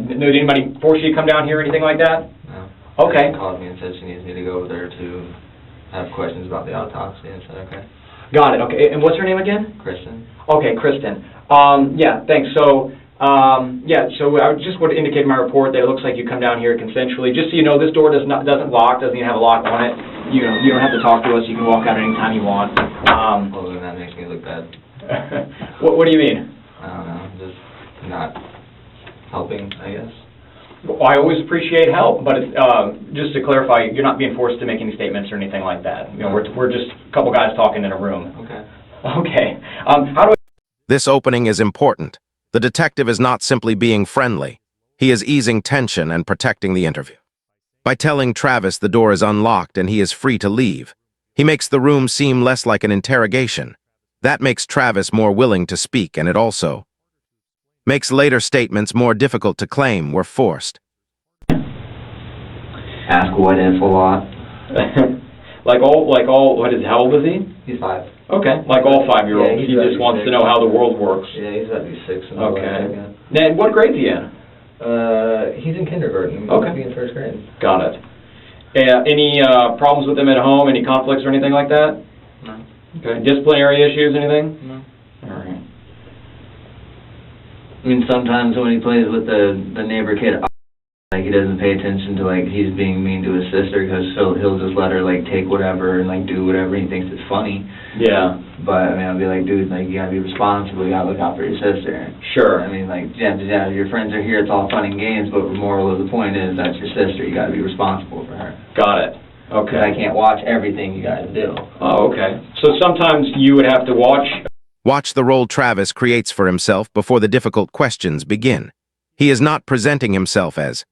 did anybody force you to come down here or anything like that? No. Okay. She called me and said she needs me to go over there to have questions about the autopsy, and said, okay. Got it, okay. And what's her name again? Kristen. Okay, Kristen. Yeah, thanks. So, so I just would indicate in my report that it looks like you come down here consensually. Just so you know, this door doesn't lock, doesn't even have a lock on it. You don't have to talk to us. You can walk out anytime you want. Well, then that makes me look bad. What do you mean? I don't know, just not helping, I guess. Well, I always appreciate help, but just to clarify, you're not being forced to make any statements or anything like that. You know, we're just a couple guys talking in a room. Okay. Okay. How do I... This opening is important. The detective is not simply being friendly. He is easing tension and protecting the interview. By telling Travis the door is unlocked and he is free to leave, he makes the room seem less like an interrogation. That makes Travis more willing to speak, and it also makes later statements more difficult to claim were forced. Ask what if a lot. how old is he? He's 5. Okay, like all 5-year-olds. Yeah, he just wants to know how the world works. Yeah, he's about to be 6. Okay. Then what grade's he in? He's in kindergarten. Okay. He'll be in 1st grade. Got it. Any problems with him at home? Any conflicts or anything like that? No. Okay. Disciplinary issues, anything? No. All right. I mean, sometimes when he plays with the neighbor kid, like, he doesn't pay attention to, like, he's being mean to his sister, because he'll just let her, like, take whatever and, like, do whatever he thinks is funny. Yeah. But, I mean, I'll be like, dude, like, you gotta be responsible, you gotta look out for your sister. Sure. I mean, like, yeah, your friends are here, it's all fun and games, but the moral of the point is that's your sister, you gotta be responsible for her. Got it. Okay. I can't watch everything you guys do. Oh, okay. So sometimes you would have to watch... Watch the role Travis creates for himself before the difficult questions begin. He is not presenting himself as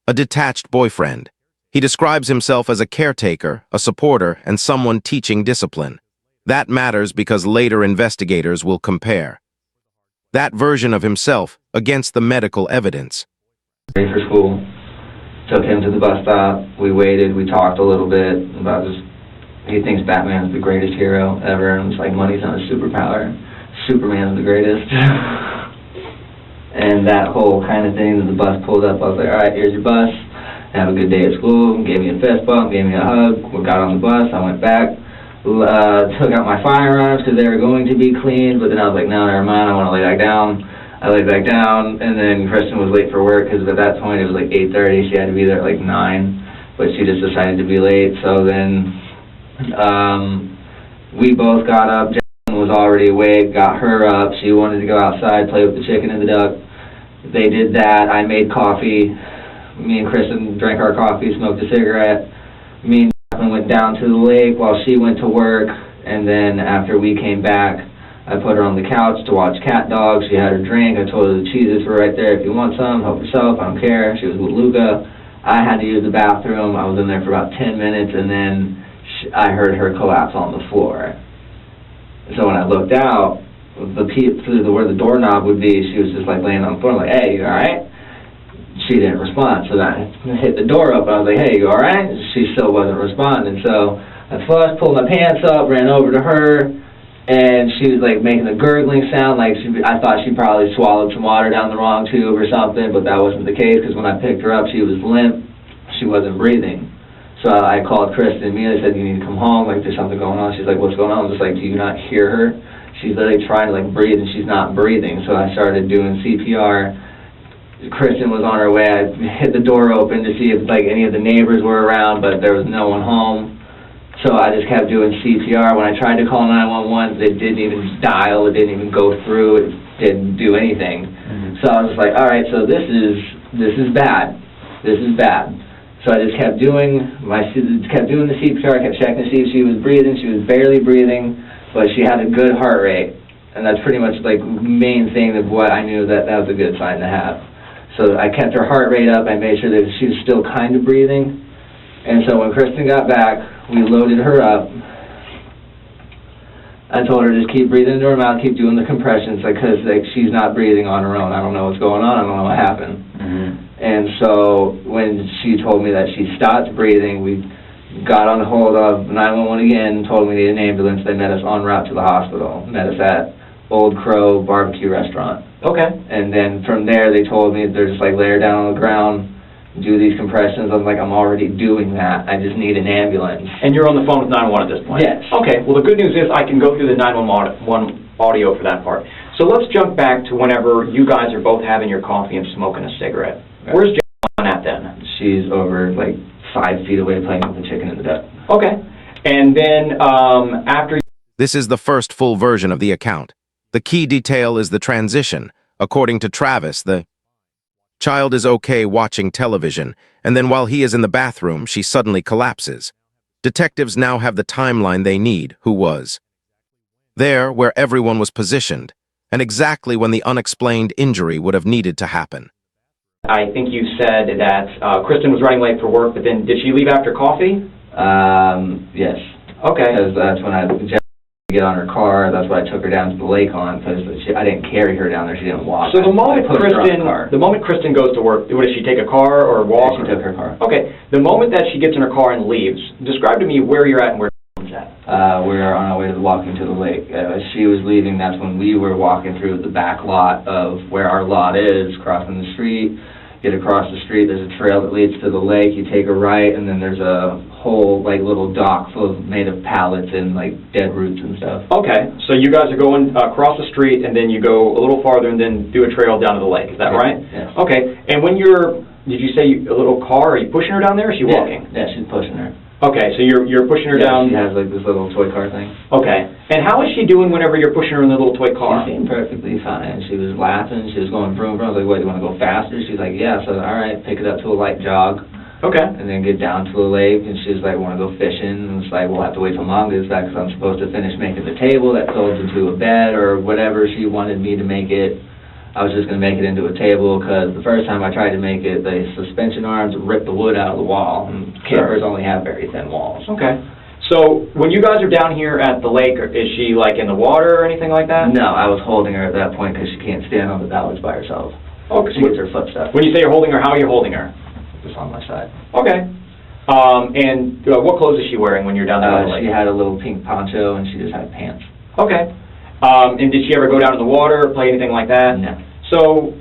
a detached boyfriend. He describes himself as a caretaker, a supporter, and someone teaching discipline. That matters because later investigators will compare that version of himself against the medical evidence. Ready for school. Took him to the bus stop. We waited. We talked a little bit about just, he thinks Batman's the greatest hero ever, and it's like money's not a superpower. Superman's the greatest. And that whole kind of thing, that the bus pulled up, I was like, all right, here's your bus. Have a good day at school. Gave me a fist bump, gave me a hug. We got on the bus. I went back, took out my firearms because they were going to be cleaned, but then I was like, no, never mind. I want to lay back down. I laid back down, and then Kristen was late for work because at that point it was like 8:30. She had to be there at like 9, but she just decided to be late. So then we both got up. Jen was already awake, got her up. She wanted to go outside, play with the chicken and the duck. They did that. I made coffee. Me and Kristen drank our coffee, smoked a cigarette. Me and Jacqueline went down to the lake while she went to work, and then after we came back, I put her on the couch to watch Cat Dog. She had her drink. I told her the cheeses were right there. If you want some, help yourself. I don't care. She was with Luca. I had to use the bathroom. I was in there for about 10 minutes, and then I heard her collapse on the floor. So when I looked out, through where the doorknob would be, she was just like laying on the floor. I'm like, hey, you all right? She didn't respond. So then I hit the door up. I was like, hey, you all right? She still wasn't responding. So I flushed, pulled my pants up, ran over to her, and she was like making a gurgling sound, like I thought she probably swallowed some water down the wrong tube or something, but that wasn't the case, because when I picked her up, she was limp. She wasn't breathing. So I called Kristen immediately, said, you need to come home, like there's something going on. She's like, what's going on? I was just like, do you not hear her? She's literally trying to like breathe, and she's not breathing. So I started doing CPR. Kristen was on her way. I hit the door open to see if like any of the neighbors were around, but there was no one home. So I just kept doing CPR. When I tried to call 911, it didn't even dial. It didn't even go through. It didn't do anything. Mm-hmm. So I was just like, all right, so this is bad. This is bad. So I just kept doing the CPR. I kept checking to see if she was breathing. She was barely breathing, but she had a good heart rate, and that's pretty much like the main thing of what I knew that was a good sign to have. So I kept her heart rate up. I made sure that she was still kind of breathing. And so when Kristen got back, we loaded her up. I told her to just keep breathing into her mouth, keep doing the compressions, because she's not breathing on her own. I don't know what's going on. I don't know what happened. Mm-hmm. And so when she told me that she stopped breathing, we got on hold of 911 again, told me we needed an ambulance. They met us en route to the hospital. Met us at Old Crow barbecue restaurant. Okay. And then from there, they told me they're just like lay her down on the ground, do these compressions. I was like, I'm already doing that. I just need an ambulance. And you're on the phone with 911 at this point? Yes. Okay. Well, the good news is I can go through the 911 audio for that part. So let's jump back to whenever you guys are both having your coffee and smoking a cigarette. Right. Where's Jen at then? She's over like 5 feet away playing with the chicken and the duck. Okay. And then after... This is the first full version of the account. The key detail is the transition. According to Travis, the child is okay watching television, and then while he is in the bathroom, she suddenly collapses. Detectives now have the timeline they need, who was there where everyone was positioned, and exactly when the unexplained injury would have needed to happen. I think you said that Kristen was running late for work, but then did she leave after coffee? Yes. Okay. Because that's when I get on her car. That's why I took her down to the lake on, because I didn't carry her down there. She didn't walk. So the moment I put her on the car. Kristen goes to work, what, does she take a car or walk? Yeah, she took her car. Okay. The moment that she gets in her car and leaves, describe to me where you're at and where she's at. We were on our way to walking to the lake. As she was leaving, that's when we were walking through the back lot of where our lot is, crossing the street. Get across the street, there's a trail that leads to the lake. You take a right, and then there's a whole like little dock made of pallets and like dead roots and stuff. Okay, so you guys are going across the street, and then you go a little farther, and then do a trail down to the lake. Is that right? Yes. Okay, and when did you say a little car? Are you pushing her down there, or is she walking? Yeah, she's pushing her. Okay, so you're pushing her down. She has like this little toy car thing. Okay, and how is she doing whenever you're pushing her in the little toy car? She seemed perfectly fine. She was laughing. She was going vroom vroom. I was like, "What? Do you want to go faster?" She's like, "Yeah." So all right, pick it up to a light jog. Okay. And then get down to the lake, and she's like, "Want to go fishing?" And it's like, "We'll have to wait till Mom gets back because I'm supposed to finish making the table that folds into a bed or whatever she wanted me to make it." I was just going to make it into a table because the first time I tried to make it, the suspension arms ripped the wood out of the wall, and campers only have very thin walls. Okay. So when you guys are down here at the lake, is she like in the water or anything like that? No, I was holding her at that point because she can't stand on the balance by herself. Okay. She gets her foot stuck. When you say you're holding her, how are you holding her? Just on my side. Okay. And what clothes is she wearing when you're down there at the lake? She had a little pink poncho, and she just had pants. Okay. And did she ever go down in the water or play anything like that? No. So,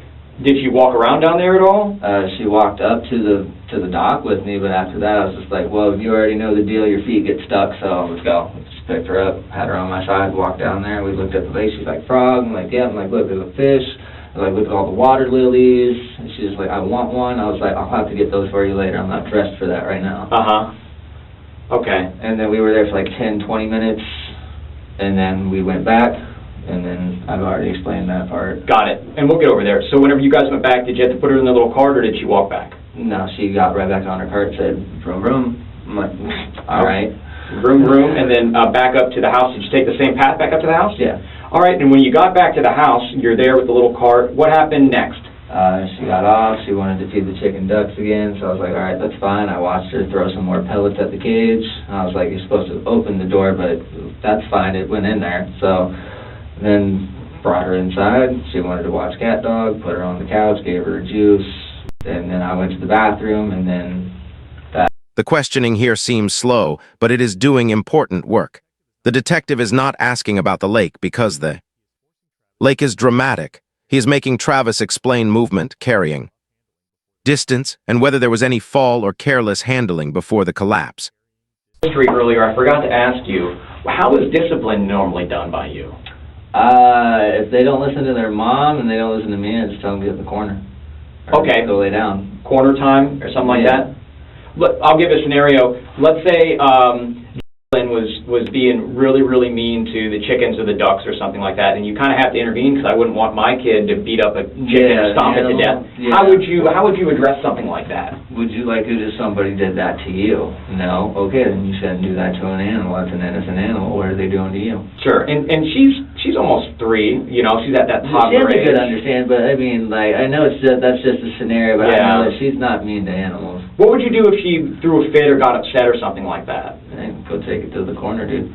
did she walk around down there at all? She walked up to the dock with me, but after that I was just like, well, you already know the deal, your feet get stuck, so let's go. Just picked her up, had her on my side, walked down there, we looked at the lake, she's like, frog? I'm like, yeah. I'm like, look, there's a fish. I'm like, look at all the water lilies. And she's like, I want one. I was like, I'll have to get those for you later. I'm not dressed for that right now. Uh-huh. Okay. And then we were there for like 10, 20 minutes, and then we went back. And then I've already explained that part. Got it. And we'll get over there. So whenever you guys went back, did you have to put her in the little cart, or did she walk back? No, she got right back on her cart and said, vroom, vroom. I'm like, all right. Vroom, vroom, and then back up to the house. Did you take the same path back up to the house? Yeah. All right, and when you got back to the house, you're there with the little cart. What happened next? She got off. She wanted to feed the chicken ducks again, so I was like, all right, that's fine. I watched her throw some more pellets at the cage. I was like, you're supposed to open the door, but that's fine. It went in there. So then brought her inside. She wanted to watch Cat Dog, put her on the couch, gave her a juice, and then I went to the bathroom, and then The questioning here seems slow, but it is doing important work. The detective is not asking about the lake because the lake is dramatic. He is making Travis explain movement, carrying, distance, and whether there was any fall or careless handling before the collapse. Earlier, I forgot to ask you, how is discipline normally done by you? if they don't listen to their mom and they don't listen to me, I just tell them to get in the corner. Or Okay. go lay down. Corner time or something like Yeah. that? I'll give a scenario. Let's say Dylan was being really mean to the chickens or the ducks or something like that, and you kind of have to intervene because I wouldn't want my kid to beat up a chicken and stomp it to death. Yeah. How would you address something like that? Would you like it if somebody did that to you? No? Okay, then you shouldn't do that to an animal. That's an innocent animal. What are they doing to you? Sure, and she's almost 3. You know, she's at that She toddler has a age. good understand, but I mean, like, I know that's just a scenario, but Yeah. I know that she's not mean to animals. What would you do if she threw a fit or got upset or something like that? And go take it to the corner, dude.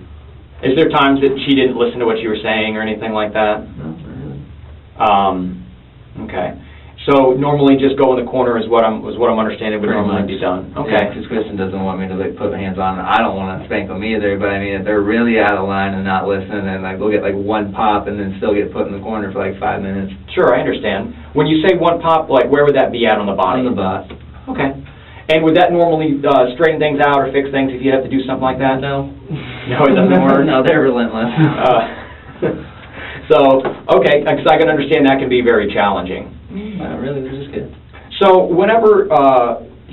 Is there times that she didn't listen to what you were saying or anything like that? No, not really. Okay. So normally just go in the corner is what I'm understanding would Pretty normally much. be done. Yeah, Okay. because Kristen doesn't want me to like put my hands on them. I don't want to spank them either, but I mean, if they're really out of line and not listening, then like we'll get like one pop and then still get put in the corner for like 5 minutes. Sure, I understand. When you say one pop, like where would that be at on the body? On the butt. Okay. And would that normally straighten things out or fix things if you have to do something like that? No. No, it doesn't work? No, they're relentless. So, okay, because I can understand that can be very challenging. Not really, they're just good. So whenever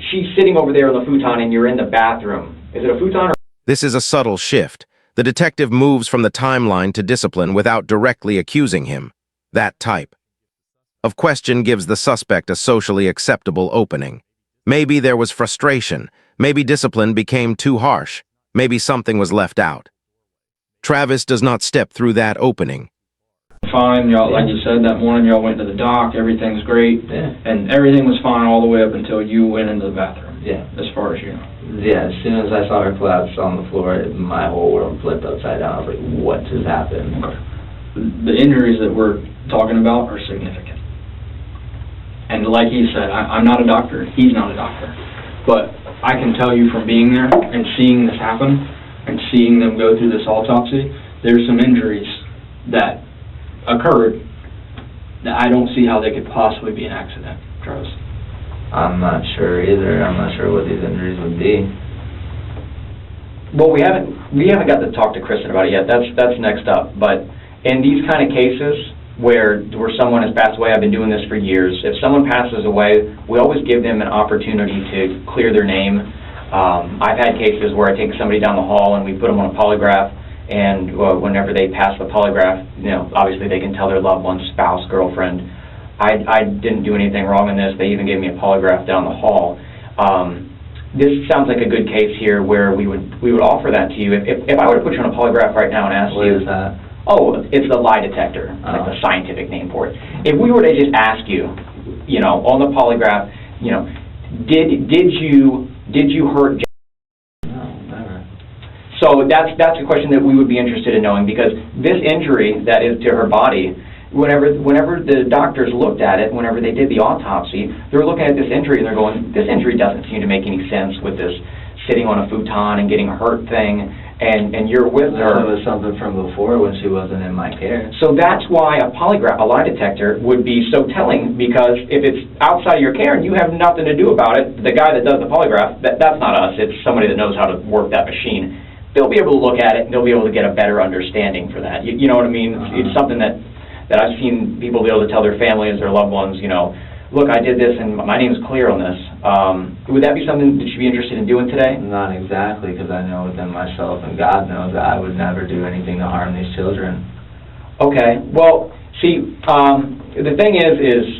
she's sitting over there on the futon and you're in the bathroom, is it a futon or... This is a subtle shift. The detective moves from the timeline to discipline without directly accusing him. That type of question gives the suspect a socially acceptable opening. Maybe there was frustration. Maybe discipline became too harsh. Maybe something was left out. Travis does not step through that opening. Fine, y'all, like you said, that morning y'all went to the dock, everything's great, Yeah. and everything was fine all the way up until you went into the bathroom, Yeah. as far as you know. Yeah, as soon as I saw her collapse on the floor, my whole world flipped upside down. I was like, what just happened? The injuries that we're talking about are significant. And like he said, I'm not a doctor, he's not a doctor, but I can tell you from being there and seeing this happen, and seeing them go through this autopsy, there's some injuries that occurred that I don't see how they could possibly be an accident, Travis. I'm not sure either. I'm not sure what these injuries would be. Well, we haven't got to talk to Kristen about it yet. That's next up. But in these kind of cases where someone has passed away, I've been doing this for years. If someone passes away, we always give them an opportunity to clear their name. I've had cases where I take somebody down the hall and we put them on a polygraph, and whenever they pass the polygraph, you know, obviously they can tell their loved one, spouse, girlfriend, I didn't do anything wrong in this. They even gave me a polygraph down the hall. This sounds like a good case here where we would offer that to you. If I were to put you on a polygraph right now and ask What you... is that? Oh, it's the lie detector, like the scientific name for it. If we were to just ask you, you know, on the polygraph, you know, did you hurt... No, never. So that's a question that we would be interested in knowing, because this injury that is to her body, whenever the doctors looked at it, whenever they did the autopsy, they're looking at this injury and they're going, this injury doesn't seem to make any sense with this sitting on a futon and getting hurt thing, and you're with her. It was something from before when she wasn't in my care. So that's why a polygraph, a lie detector, would be so telling, because if it's outside of your care and you have nothing to do about it, the guy that does the polygraph, that's not us, it's somebody that knows how to work that machine. They'll be able to look at it and they'll be able to get a better understanding for that. You know what I mean? It's something that I've seen people be able to tell their families, their loved ones, you know, look, I did this and my name's clear on this. Would that be something that you'd be interested in doing today? Not exactly, because I know within myself, and God knows that I would never do anything to harm these children. Okay. Well, see, the thing is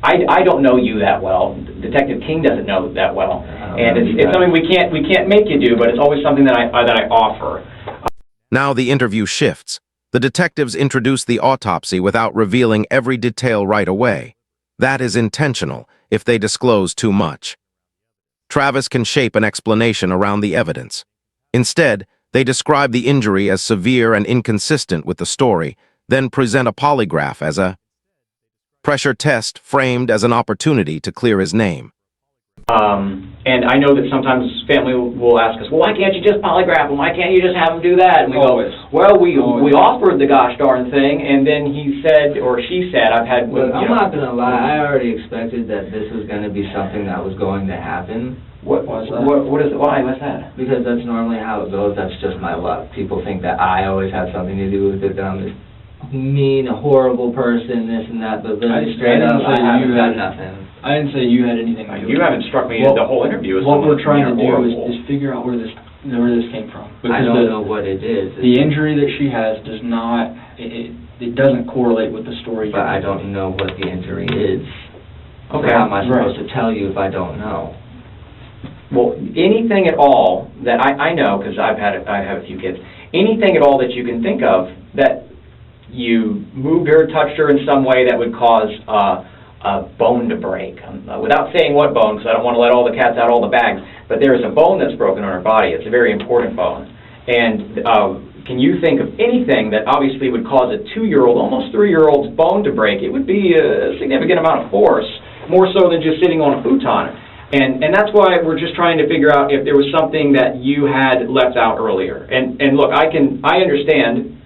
I don't know you that well. Detective King doesn't know that well, and it's something we can't make you do, but it's always something that I offer. Now the interview shifts. The detectives introduce the autopsy without revealing every detail right away. That is intentional if they disclose too much. Travis can shape an explanation around the evidence. Instead, they describe the injury as severe and inconsistent with the story, then present a polygraph as a pressure test framed as an opportunity to clear his name. And I know that sometimes family will ask us, well, why can't you just polygraph him? Why can't you just have him do that? And we Always. go, well, we offered the gosh darn thing, and then he said, or she said, I've had... Look, I'm not going to lie, I already expected that this was going to be something that was going to happen. What is it? Why? What's that? Because that's normally how it goes, that's just my luck. People think that I always have something to do with it, that I'm this mean, horrible person, this and that, but really straight up, I haven't done nothing. I didn't say you had anything to do with it. You haven't struck me Well, the whole interview as What someone we're trying to do horrible. is figure out where this came from. I don't know what it is. The injury that she has does not, it doesn't correlate with the story. But I don't know what the injury is. Okay. How am I supposed to tell you if I don't know? Well, anything at all that I know, because I have a few kids, anything at all that you can think of that you moved her, touched her in some way that would cause a bone to break. Without saying what bone, because I don't want to let all the cats out all the bags, but there is a bone that's broken on her body. It's a very important bone. And can you think of anything that obviously would cause a 2-year-old, almost 3-year-old's bone to break? It would be a significant amount of force, more so than just sitting on a futon. And that's why we're just trying to figure out if there was something that you had left out earlier. And look, I understand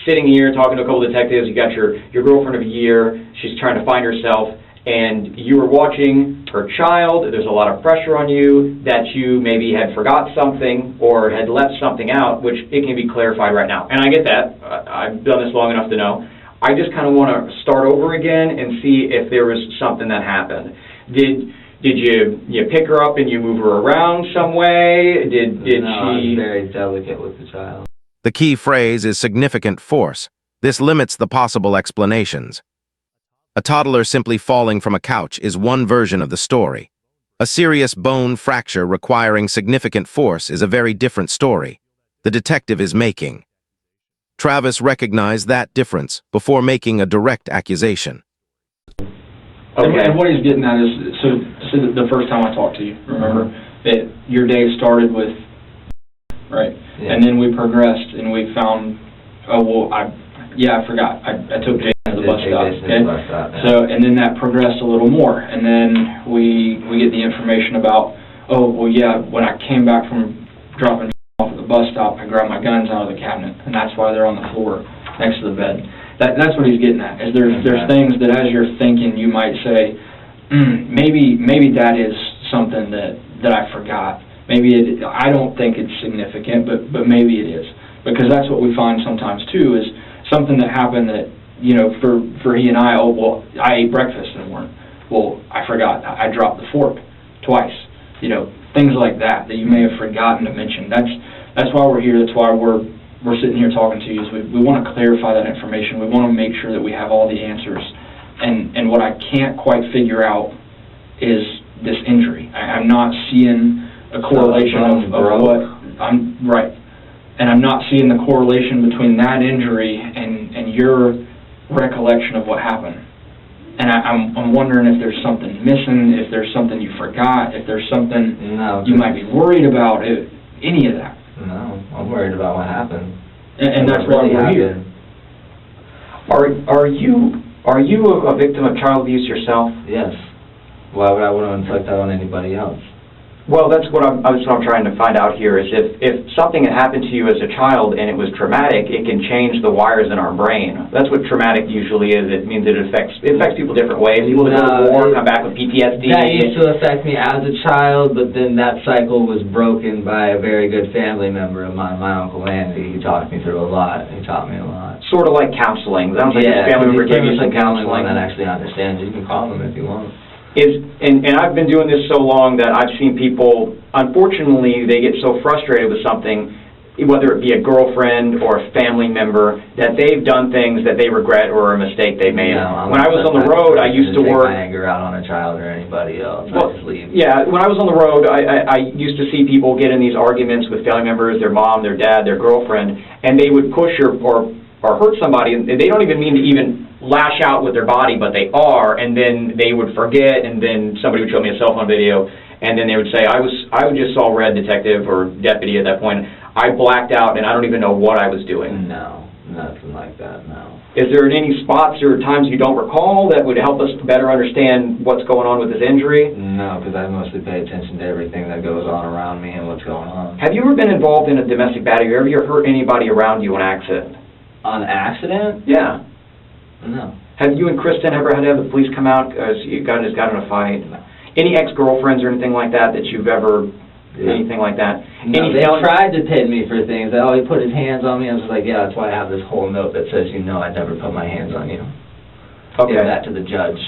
sitting here talking to a couple detectives, you got your girlfriend of a year, she's trying to find herself, and you were watching her child, there's a lot of pressure on you that you maybe had forgot something or had left something out, which it can be clarified right now. And I get that. I've done this long enough to know. I just kind of want to start over again and see if there was something that happened. Did you pick her up and you move her around some way? Did No, I was very delicate with the child. The key phrase is significant force. This limits the possible explanations. A toddler simply falling from a couch is one version of the story. A serious bone fracture requiring significant force is a very different story the detective is making. Travis recognized that difference before making a direct accusation. Okay. And what he's getting at is, so the first time I talked to you, remember, that your day started with, right? Yeah. And then we progressed and we found, I forgot. I took Jason to the bus stop, okay? So, and then that progressed a little more. And then we get the information about, when I came back from dropping off at the bus stop, I grabbed my guns out of the cabinet, and that's why they're on the floor next to the bed. That's what he's getting at, is there's things that as you're thinking, you might say, maybe that is something that I forgot. Maybe I don't think it's significant, but maybe it is. Because that's what we find sometimes too, is something that happened that, for he and I, I ate breakfast in the morning. Well, I forgot, I dropped the fork twice. Things like that you may have forgotten to mention. That's why we're here, that's why we're sitting here talking to you, is we want to clarify that information. We want to make sure that we have all the answers. And what I can't quite figure out is this injury. I'm not seeing a correlation of what I'm right. And I'm not seeing the correlation between that injury and your recollection of what happened. And I'm wondering if there's something missing, if there's something you forgot, if there's something you might be worried about, any of that. No, I'm worried about what happened. And that's why we're here. Are you a victim of child abuse yourself? Yes. Why would I want to inflict that on anybody else? Well, that's what I'm trying to find out here, is if something had happened to you as a child and it was traumatic, it can change the wires in our brain. That's what traumatic usually is. It means it affects people different ways. People that go to war come back with PTSD. That used to affect me as a child, but then that cycle was broken by a very good family member of mine, my Uncle Andy. He talked me through a lot. He taught me a lot. Sort of like counseling. Sounds like this family member gave you some counseling. One that actually understands. You can call him if you want. And I've been doing this so long that I've seen people, unfortunately, they get so frustrated with something, whether it be a girlfriend or a family member, that they've done things that they regret or a mistake they made. No, when I was on the road, I used to work... take my anger out on a child or anybody else. Well, I just leave. Yeah, when I was on the road, I used to see people get in these arguments with family members, their mom, their dad, their girlfriend, and they would push or hurt somebody, and they don't even mean to even lash out with their body, but they are, and then they would forget, and then somebody would show me a cell phone video, and then they would say, I just saw red, detective or deputy at that point. I blacked out, and I don't even know what I was doing. No, nothing like that, no. Is there any spots or times you don't recall that would help us better understand what's going on with this injury? No, because I mostly pay attention to everything that goes on around me and what's going on. Have you ever been involved in a domestic battery? Have you ever hurt anybody around you on accident? On accident? Yeah. No. Have you and Kristen ever had to have the police come out because you guys got in a fight? Any ex-girlfriends or anything like that you've ever, anything like that? No, they tried to pin me for things. He put his hands on me. I was like, yeah, that's why I have this whole note that says, I'd never put my hands on you. Okay. Give that to the judge.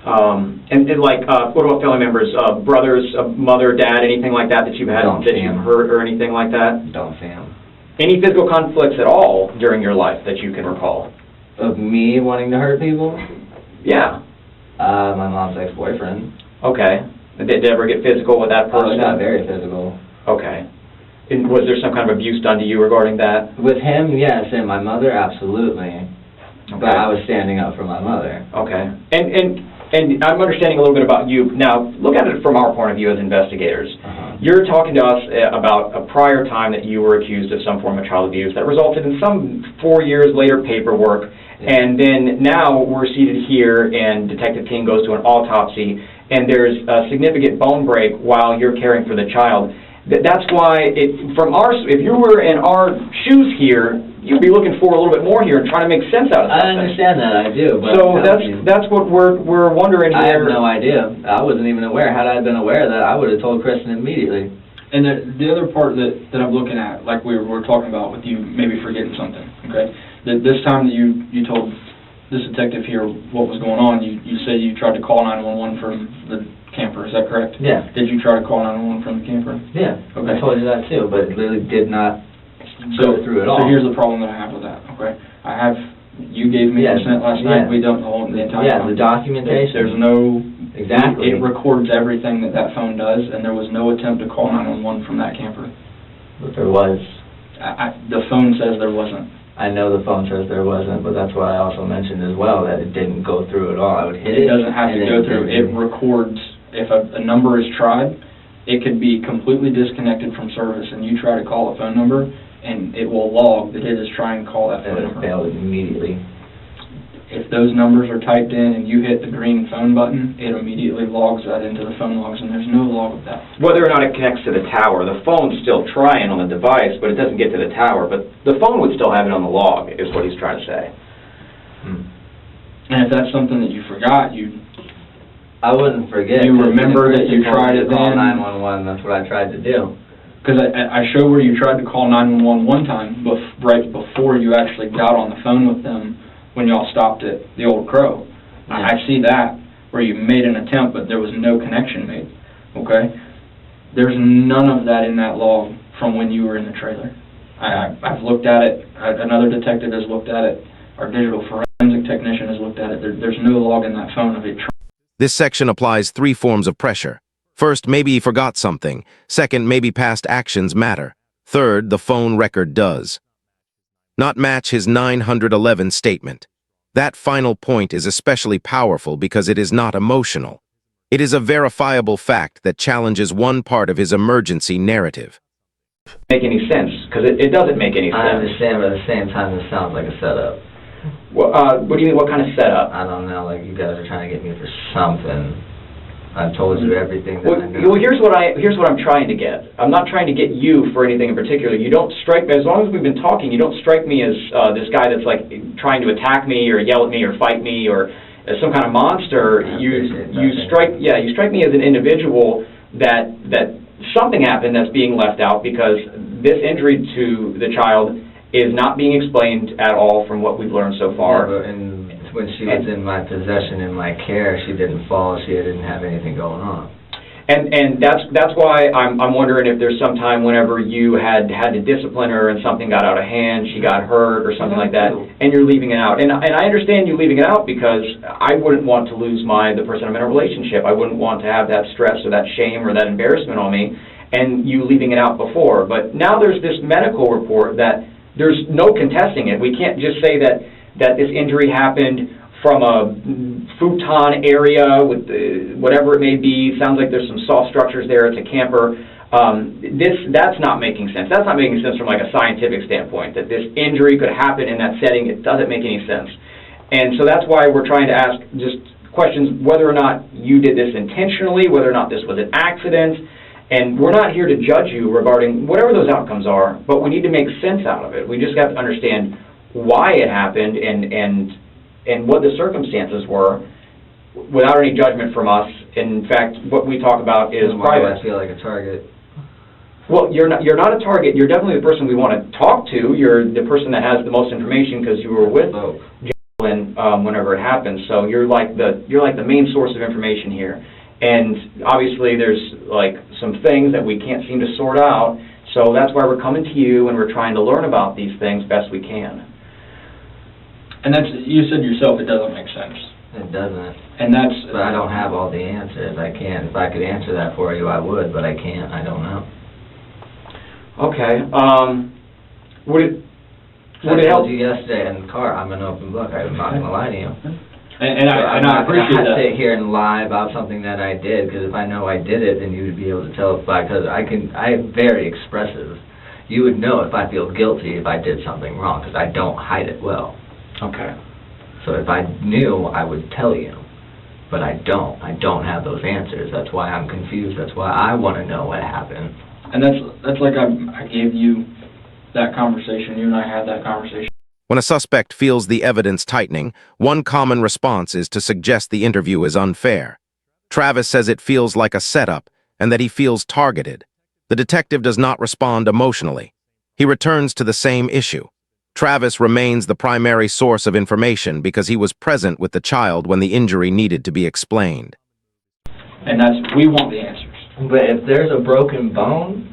And what about family members, brothers, mother, dad, anything like that you've had, that you've hurt or anything like that? Don't see him. Any physical conflicts at all during your life that you can recall? Of me wanting to hurt people? Yeah. My mom's ex-boyfriend. Okay. Did ever get physical with that person? Not very physical. Okay. And was there some kind of abuse done to you regarding that? With him, yes, and my mother, absolutely. Okay. But I was standing up for my mother. Okay. And I'm understanding a little bit about you. Now, look at it from our point of view as investigators. You're talking to us about a prior time that you were accused of some form of child abuse that resulted in some 4 years later paperwork, and then now we're seated here and Detective King goes to an autopsy and there's a significant bone break while you're caring for the child. That's why, if you were in our shoes here, you'd be looking for a little bit more here and trying to make sense out of something. I understand that, I do, but... So that's what we're wondering here. I have no idea. I wasn't even aware. Had I been aware of that, I would have told Kristen immediately. And the other part that I'm looking at, like we were talking about with you maybe forgetting something, okay? This time that you told this detective here what was going on, you said you tried to call 911 from the camper, is that correct? Yeah. Did you try to call 911 from the camper? Yeah. Okay. I told you that too, but it really did not go through at all. So here's the problem that I have with that, okay? You gave me consent last night, we don't hold the entire Yeah, phone. the documentation. There's no... Exactly. It records everything that phone does, and there was no attempt to call 911 from that camper. But there was. The phone says there wasn't. I know the phone says there wasn't, but that's why I also mentioned as well that it didn't go through at all. I would hit it. It doesn't have to go through. It records. If a number is tried, it could be completely disconnected from service, and you try to call a phone number, and it will log that it is trying to call that phone And it number. failed immediately. If those numbers are typed in and you hit the green phone button, it immediately logs that into the phone logs, and there's no log of that. Whether or not it connects to the tower, the phone's still trying on the device, but it doesn't get to the tower. But the phone would still have it on the log, is what he's trying to say. And if that's something that you forgot, I wouldn't forget. You remember that you tried it call then? 911, that's what I tried to do. because I show where you tried to call 911 one time, right before you actually got on the phone with them when y'all stopped at the Old Crow. Yeah. I see that, where you made an attempt, but there was no connection made, okay? There's none of that in that log from when you were in the trailer. I've looked at it, another detective has looked at it, our digital forensic technician has looked at it. There's no log in that phone of it. This section applies 3 forms of pressure. First, maybe he forgot something. Second, maybe past actions matter. Third, the phone record does not match his 911 statement. That final point is especially powerful because it is not emotional. It is a verifiable fact that challenges one part of his emergency narrative. Make any sense? Because it doesn't make any sense. I understand, but at the same time, this sounds like a setup. What do you mean? What kind of setup? I don't know, like you guys are trying to get me for something. I've told you everything that I know. Well, here's what I'm trying to get. I'm not trying to get you for anything in particular. You don't strike me, as long as we've been talking, you don't strike me as this guy that's like trying to attack me or yell at me or fight me or as some kind of monster. You strike me as an individual that something happened that's being left out because this injury to the child is not being explained at all from what we've learned so far. Yeah, when she was in my possession, in my care, she didn't fall, she didn't have anything going on. And that's why I'm wondering if there's some time whenever you had to discipline her and something got out of hand, she got hurt or something like that, and you're leaving it out. And I understand you leaving it out because I wouldn't want to lose the person I'm in a relationship. I wouldn't want to have that stress or that shame or that embarrassment on me, and you leaving it out before. But now there's this medical report that there's no contesting it. We can't just say that this injury happened from a futon area with whatever it may be. Sounds like there's some soft structures there. It's a camper. That's not making sense. That's not making sense from like a scientific standpoint, that this injury could happen in that setting. It doesn't make any sense. And so that's why we're trying to ask just questions whether or not you did this intentionally, whether or not this was an accident. And we're not here to judge you regarding whatever those outcomes are, but we need to make sense out of it. We just have to understand why it happened and what the circumstances were without any judgment from us. In fact, what we talk about is Why do private. I feel like a target? Well, you're not a target. You're definitely the person we want to talk to. You're the person that has the most information because you were with Jalen whenever it happened. So you're like the main source of information here. And obviously there's like some things that we can't seem to sort out, so that's why we're coming to you and we're trying to learn about these things best we can. And you said yourself it doesn't make sense. It doesn't. And But I don't have all the answers. I can't. If I could answer that for you, I would, but I can't. I don't know. Okay. Would it I help told you yesterday in the car, I'm an open book. I'm not going to lie to you. And I appreciate I'm not that. sit here and lie about something that I did, because if I know I did it, then you would be able to tell because I am very expressive. You would know if I feel guilty if I did something wrong, because I don't hide it well. Okay. So if I knew, I would tell you. But I don't. I don't have those answers. That's why I'm confused. That's why I want to know what happened. And that's like I gave you that conversation. You and I had that conversation. When a suspect feels the evidence tightening, one common response is to suggest the interview is unfair. Travis says it feels like a setup and that he feels targeted. The detective does not respond emotionally. He returns to the same issue. Travis remains the primary source of information because he was present with the child when the injury needed to be explained. And we want the answers. But if there's a broken bone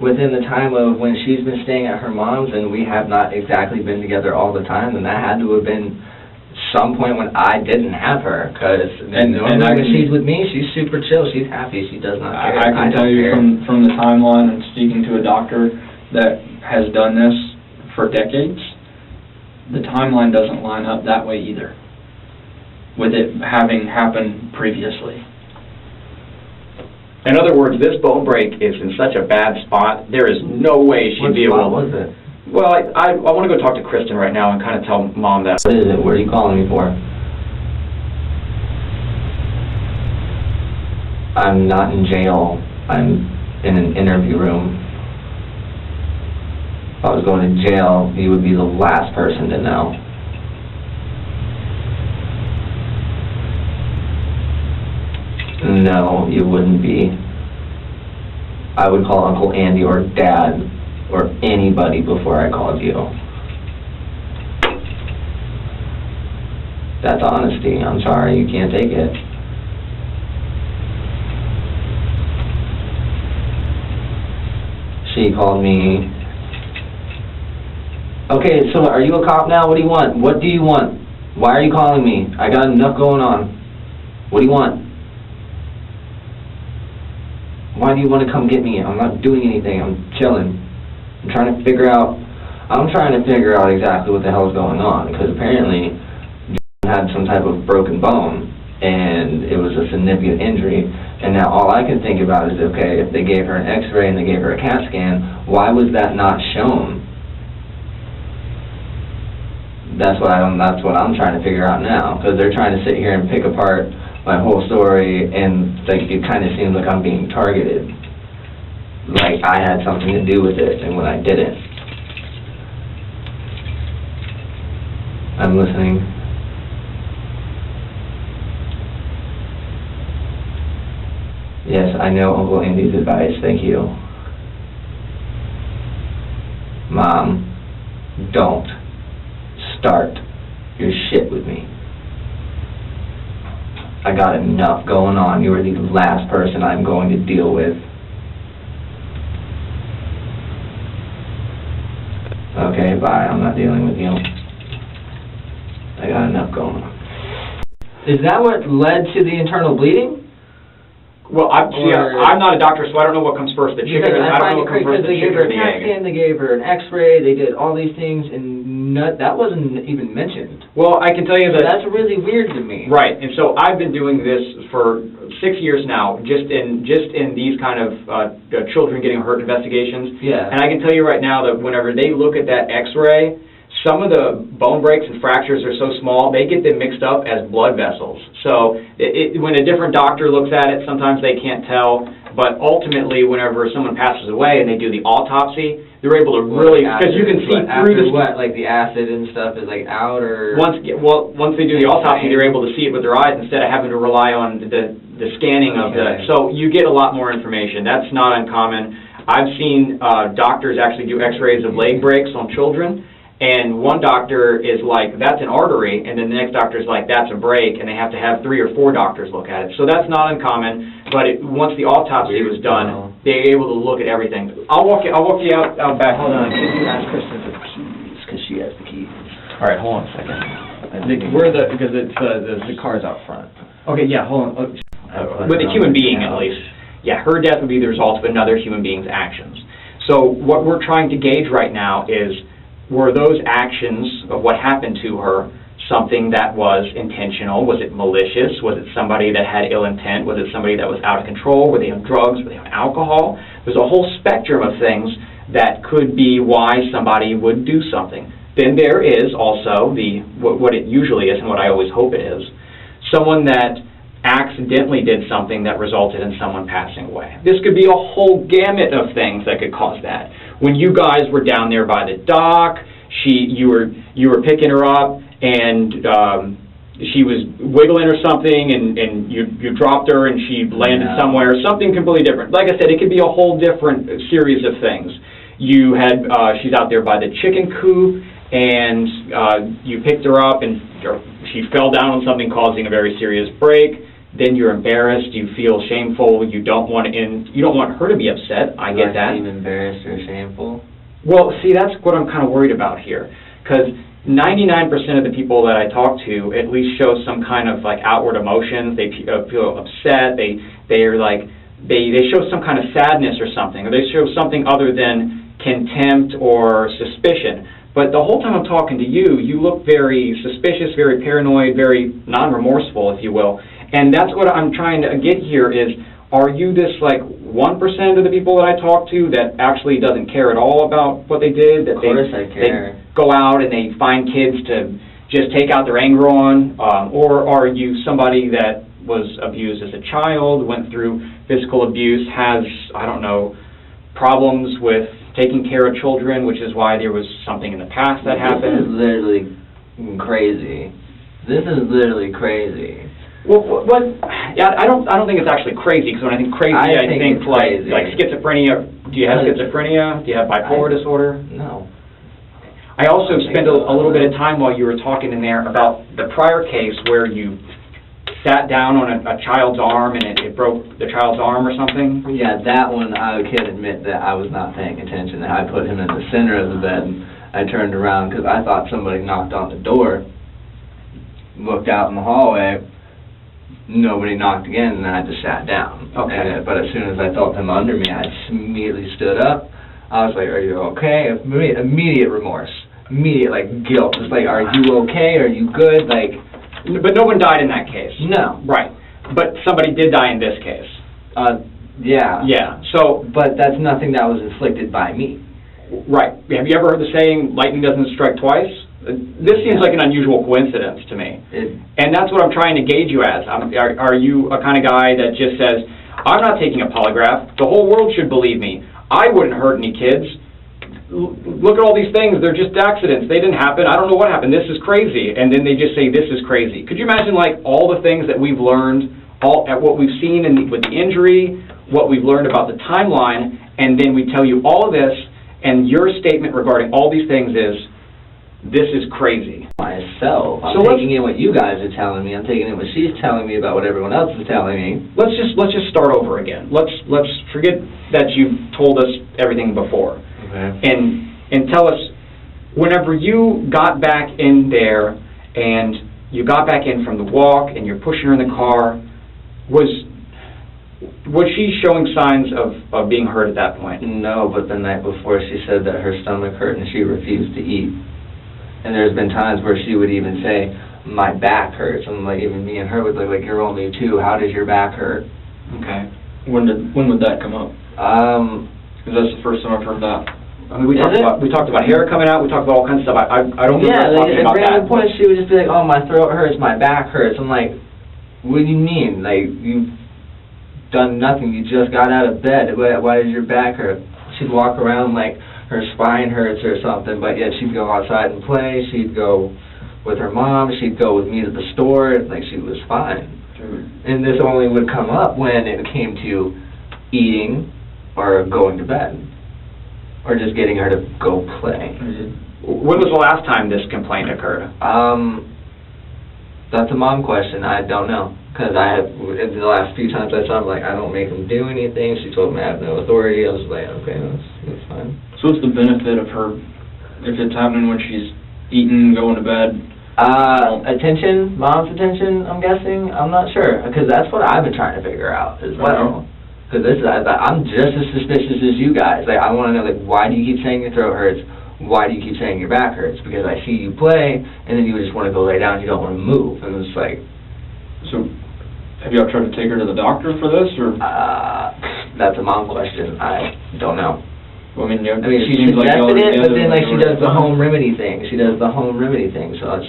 within the time of when she's been staying at her mom's and we have not exactly been together all the time, then that had to have been some point when I didn't have her. Because normally when she's with me, she's super chill, she's happy, she does not care. I can tell you from the timeline and speaking to a doctor that has done this for decades, the timeline doesn't line up that way either, with it having happened previously. In other words, this bone break is in such a bad spot, there is no way she'd be able to... What spot was it? Well, I want to go talk to Kristen right now and kind of tell Mom that. What is it? What are you calling me for? I'm not in jail. I'm in an interview room. If I was going to jail, you would be the last person to know. No, you wouldn't be. I would call Uncle Andy or Dad or anybody before I called you. That's honesty. I'm sorry, you can't take it. She called me. Okay, so are you a cop now? What do you want? What do you want? Why are you calling me? I got enough going on. What do you want? Why do you want to come get me? I'm not doing anything. I'm chilling. I'm trying to figure out exactly what the hell's going on, because apparently Jen had some type of broken bone and it was a significant injury, and now all I can think about is, okay, if they gave her an x-ray and they gave her a CAT scan, why was that not shown? That's what I'm trying to figure out now, because they're trying to sit here and pick apart my whole story, and like it kind of seems like I'm being targeted, like I had something to do with it, and when I didn't. I'm listening. Yes, I know Uncle Andy's advice, thank you. Mom, don't start your shit with me. I got enough going on. You are the last person I'm going to deal with. Okay, bye. I'm not dealing with you. I got enough going on. Is that what led to the internal bleeding? Well, I'm not a doctor, so I don't know what comes first, the chicken, I don't know what comes first, the chicken or the egg. They gave her an x-ray, they did all these things, and that wasn't even mentioned. Well, I can tell you that... So that's really weird to me. Right, and so I've been doing this for 6 years now, just in these kind of children getting hurt investigations. Yeah. And I can tell you right now that whenever they look at that x-ray, some of the bone breaks and fractures are so small, they get them mixed up as blood vessels. So when a different doctor looks at it, sometimes they can't tell. But ultimately, whenever someone passes away and they do the autopsy, they're able to really, because you can see through the... what, like the acid and stuff is like out, or... Once they do the autopsy, they're able to see it with their eyes instead of having to rely on the scanning of the... So you get a lot more information. That's not uncommon. I've seen doctors actually do x-rays of leg breaks on children. And one doctor is like, that's an artery, and then the next doctor is like, that's a break, and they have to have 3 or 4 doctors look at it. So that's not uncommon, but once the autopsy was done, they're able to look at everything. I'll walk you out back. Hold on, can you ask Kristen for the keys, because she has the keys. All right, hold on a second. Because it's the car's out front. Okay, yeah, hold on. With a human being, at least. Yeah, her death would be the result of another human being's actions. So what we're trying to gauge right now is, were those actions of what happened to her something that was intentional? Was it malicious? Was it somebody that had ill intent? Was it somebody that was out of control? Were they on drugs? Were they on alcohol? There's a whole spectrum of things that could be why somebody would do something. Then there is also what it usually is and what I always hope it is, someone that accidentally did something that resulted in someone passing away. This could be a whole gamut of things that could cause that. When you guys were down there by the dock, you were picking her up, and she was wiggling or something, and you dropped her, and she landed somewhere, something completely different. Like I said, it could be a whole different series of things. You had she's out there by the chicken coop, and you picked her up, and she fell down on something, causing a very serious break. Then you're embarrassed. You feel shameful. You don't want her to be upset. I get that. Do I seem embarrassed or shameful? Well, see, that's what I'm kind of worried about here, because 99% of the people that I talk to at least show some kind of like outward emotions. They feel upset. They show some kind of sadness or something, or they show something other than contempt or suspicion. But the whole time I'm talking to you, you look very suspicious, very paranoid, very non-remorseful, if you will. And that's what I'm trying to get here is, are you this like 1% of the people that I talk to that actually doesn't care at all about what they did? That of course I care. They go out and they find kids to just take out their anger on? Or are you somebody that was abused as a child, went through physical abuse, has, I don't know, problems with taking care of children, which is why there was something in the past that happened? This is literally crazy. This is literally crazy. Well, what? Yeah, I don't think it's actually crazy, because when I think crazy, I think like schizophrenia. Do you have schizophrenia? Do you have bipolar disorder? No. I also spent a little bit of time while you were talking in there about the prior case where you sat down on a child's arm and it broke the child's arm or something. Yeah, that one I can admit that I was not paying attention. I put him in the center of the bed, and I turned around because I thought somebody knocked on the door. Looked out in the hallway. Nobody knocked again, and then I just sat down. Okay. But as soon as I felt him under me, I just immediately stood up. I was like, "Are you okay?" Immediate remorse. Immediate, like, guilt. It's like, "Are you okay? Are you good?" Like... But no one died in that case. No. Right. But somebody did die in this case. Yeah. Yeah. So... But that's nothing that was inflicted by me. Right. Have you ever heard the saying, lightning doesn't strike twice? This seems like an unusual coincidence to me. And that's what I'm trying to gauge you as. Are you a kind of guy that just says, I'm not taking a polygraph, the whole world should believe me, I wouldn't hurt any kids, look at all these things, they're just accidents, they didn't happen, I don't know what happened, this is crazy, and then they just say this is crazy. Could you imagine like all the things that we've learned, what we've seen with the injury, what we've learned about the timeline, and then we tell you all of this, and your statement regarding all these things is, this is crazy. Myself. I'm taking in what you guys are telling me. I'm taking in what she's telling me about what everyone else is telling me. Let's just start over again. Let's forget that you've told us everything before. Okay. And tell us, whenever you got back in there and you got back in from the walk and you're pushing her in the car, was she showing signs of being hurt at that point? No, but the night before she said that her stomach hurt and she refused to eat. And there's been times where she would even say, my back hurts. And like even me and her would look like, you're only 2, how does your back hurt? Okay. When would that come up? Because that's the first time I've heard that. I mean, we talked about hair coming out, we talked about all kinds of stuff. I don't remember talking about that. Yeah, at random points she would just be like, oh, my throat hurts, my back hurts. I'm like, what do you mean? Like, you've done nothing, you just got out of bed, why does your back hurt? She'd walk around like her spine hurts or something, but yet she'd go outside and play, she'd go with her mom, she'd go with me to the store, like she was fine. And this only would come up when it came to eating or going to bed, or just getting her to go play. When was the last time this complaint occurred? That's a mom question, I don't know. Because in the last few times I saw him, like, I don't make him do anything. She told me I have no authority. I was like, okay, that's fine. So what's the benefit of her, if it's happening when she's eating, going to bed? Attention, mom's attention, I'm guessing. I'm not sure. Because that's what I've been trying to figure out as well. Because I'm just as suspicious as you guys. Like, I want to know, like, why do you keep saying your throat hurts? why do you keep saying your back hurts? Because I see you play, and then you just want to go lay down, you don't want to move. And it's like... So, have y'all tried to take her to the doctor for this, or? That's a mom question. I don't know. Well, I mean, she suggested it, but then, like, she does the home remedy thing. So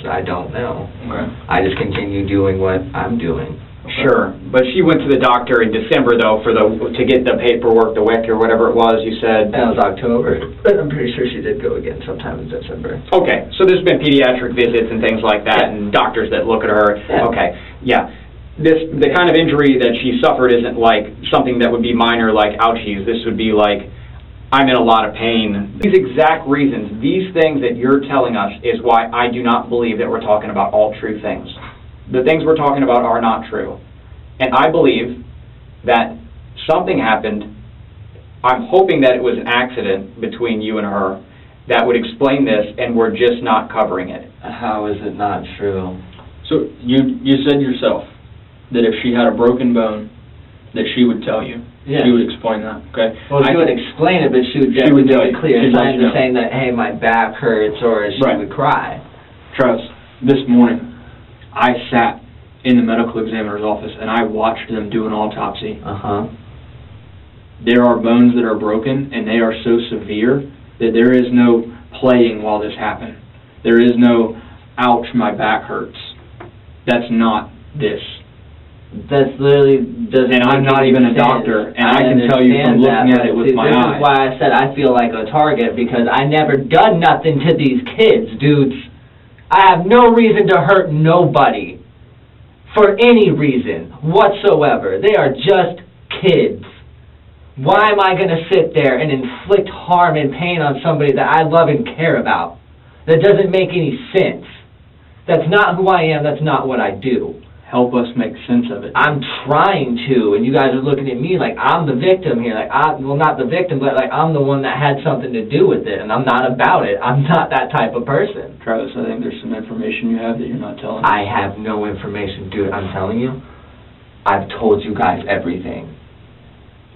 I don't know. Okay. I just continue doing what I'm doing. Sure, but she went to the doctor in December, though, to get the paperwork, the WIC or whatever it was, you said? That was October, but I'm pretty sure she did go again sometime in December. Okay, so there's been pediatric visits and things like that, and doctors that look at her. Yeah. Okay, yeah. The kind of injury that she suffered isn't like something that would be minor, like ouchies. This would be like, I'm in a lot of pain. These exact reasons, these things that you're telling us is why I do not believe that we're talking about all true things. The things we're talking about are not true. And I believe that something happened. I'm hoping that it was an accident between you and her that would explain this, and we're just not covering it. How is it not true? So, you said yourself that if she had a broken bone, that she would tell you. Yeah. She would explain that, okay? Well, she would explain it, but she would She would make tell it you. clear. She'd It's let not you just know. saying that, hey, my back hurts, or she Right. would cry. Travis, this morning, I sat in the medical examiner's office and I watched them do an autopsy. Uh-huh. There are bones that are broken, and they are so severe that there is no playing while this happened. There is no, ouch, my back hurts. That's not this. That's literally doesn't. And I'm make not any even a sense. doctor, and I can tell you from understand looking that, at it but with see, my this eyes. is why I said I feel like a target, because I never done nothing to these kids, dudes. I have no reason to hurt nobody for any reason whatsoever. They are just kids. Why am I going to sit there and inflict harm and pain on somebody that I love and care about? That doesn't make any sense. That's not who I am. That's not what I do. Help us make sense of it. I'm trying to, and you guys are looking at me like I'm the victim here. Like, well, not the victim, but like I'm the one that had something to do with it, and I'm not about it. I'm not that type of person. Travis, I think there's some information you have that you're not telling us. I have no information, dude. I'm telling you, I've told you guys everything.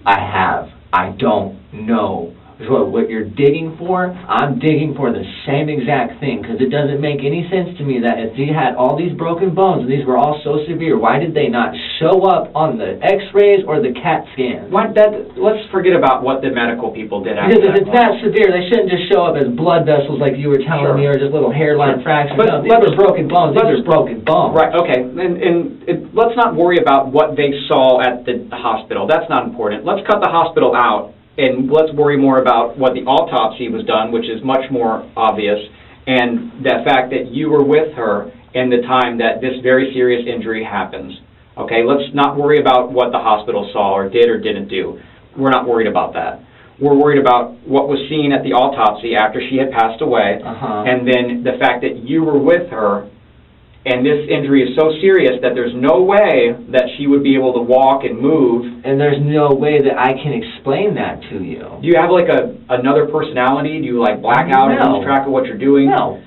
I have. I don't know. What you're digging for, I'm digging for the same exact thing, because it doesn't make any sense to me that if he had all these broken bones and these were all so severe, why did they not show up on the x-rays or the CAT scans? Let's forget about what the medical people did after Because if that it's point. that severe, they shouldn't just show up as blood vessels like you were telling me, or just little hairline fractures. But No, these are broken bones. These are broken bones. Right, okay, and let's not worry about what they saw at the hospital. That's not important. Let's cut the hospital out, and let's worry more about what the autopsy was done, which is much more obvious, and the fact that you were with her in the time that this very serious injury happens. Okay, let's not worry about what the hospital saw or didn't do. We're not worried about that. We're worried about what was seen at the autopsy after she had passed away, and then the fact that you were with her, and this injury is so serious that there's no way that she would be able to walk and move. And there's no way that I can explain that to you. Do you have like another personality? Do you like black out and No. lose track of what you're doing? No.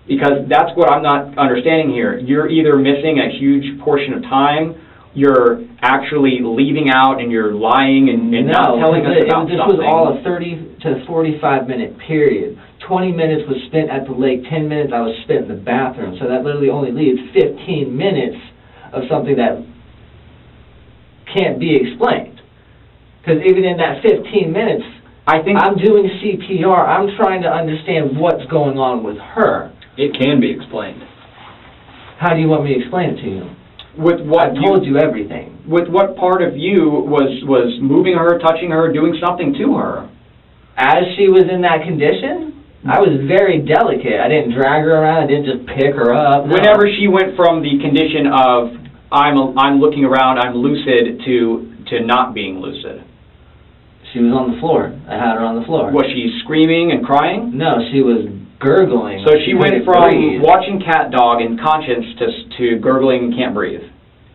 Because that's what I'm not understanding here. You're either missing a huge portion of time, you're actually leaving out, and you're lying and not telling us about this something. was all a 30 to 45 minute period. 20 minutes was spent at the lake, 10 minutes I was spent in the bathroom. So that literally only leaves 15 minutes of something that can't be explained. Because even in that 15 minutes, I think I'm doing CPR. I'm trying to understand what's going on with her. It can be explained. How do you want me to explain it to you? with what I told you everything. With what part of you was moving her, touching her, doing something to her? As she was in that condition, I was very delicate. I didn't drag her around. I didn't just pick her up. No. Whenever she went from the condition of I'm looking around, I'm lucid, to not being lucid. She was on the floor. I had her on the floor. Was she screaming and crying? No, she was gurgling. So she went from breathe. watching Cat Dog and conscience to gurgling and can't breathe.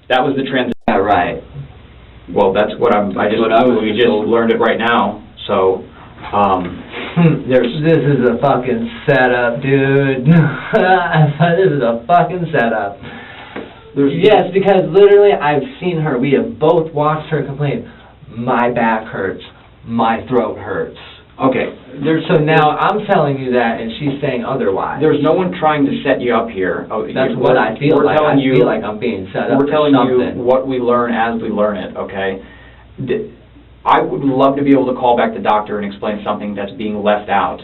That was the transition. Yeah, right. Well, that's what we just learned it right now. So, This is a fucking setup, dude. This is a fucking setup. Yes, because literally I've seen her. We have both watched her complain. My back hurts. My throat hurts. Okay, So now I'm telling you that, and she's saying otherwise. there's no one trying to set you up here. Oh, That's what I feel we're like. I telling you- feel like I'm being set up We're for telling something. you what we learn as we learn it, okay? I would love to be able to call back the doctor and explain something that's being left out.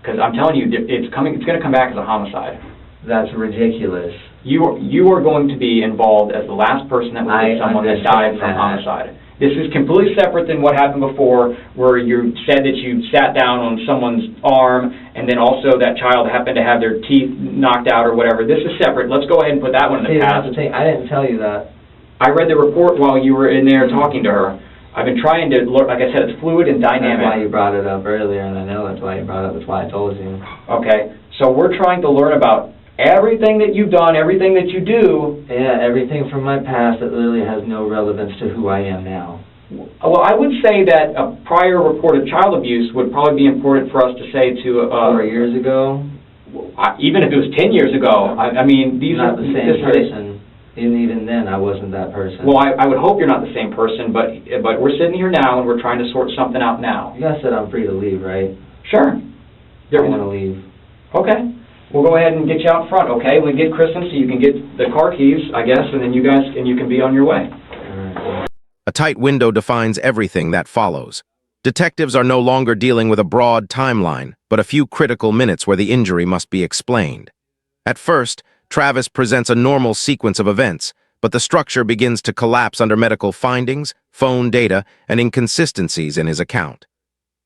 Because I'm telling you, it's going to come back as a homicide. That's ridiculous. You are going to be involved as the last person that was with someone that died from homicide. This is completely separate than what happened before, where you said that you sat down on someone's arm, and then also that child happened to have their teeth knocked out or whatever. This is separate. Let's go ahead and put that one in See, the that's past. the thing. I didn't tell you that. I read the report while you were in there talking to her. I've been trying to, like I said, it's fluid and That's why dynamic. you brought it up earlier, and I know that's why you brought it up. That's why I told you. Okay, so we're trying to learn about everything that you've done, everything that you do. Yeah, everything from my past that literally has no relevance to who I am now. Well, I would say that a prior report of child abuse would probably be important for us to say to, 4 years ago, even if it was 10 years ago. I mean, these not are... the same person. And even then, I wasn't that person. Well, I would hope you're not the same person, but we're sitting here now and we're trying to sort something out now. You guys said I'm free to leave, right? Sure. I want to leave. Okay. We'll go ahead and get you out front, okay? We'll get Kristen so you can get the car keys, I guess, and then you can be on your way. All right. A tight window defines everything that follows. Detectives are no longer dealing with a broad timeline, but a few critical minutes where the injury must be explained. At first, Travis presents a normal sequence of events, but the structure begins to collapse under medical findings, phone data, and inconsistencies in his account.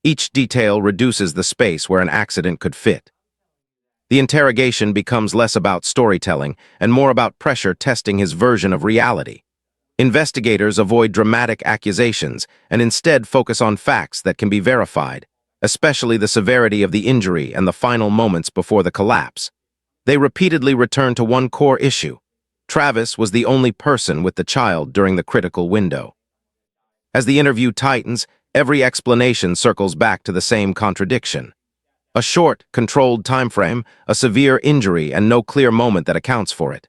Each detail reduces the space where an accident could fit. The interrogation becomes less about storytelling and more about pressure testing his version of reality. Investigators avoid dramatic accusations and instead focus on facts that can be verified, especially the severity of the injury and the final moments before the collapse. They repeatedly return to one core issue. Travis was the only person with the child during the critical window. As the interview tightens, every explanation circles back to the same contradiction. A short, controlled time frame, a severe injury, and no clear moment that accounts for it.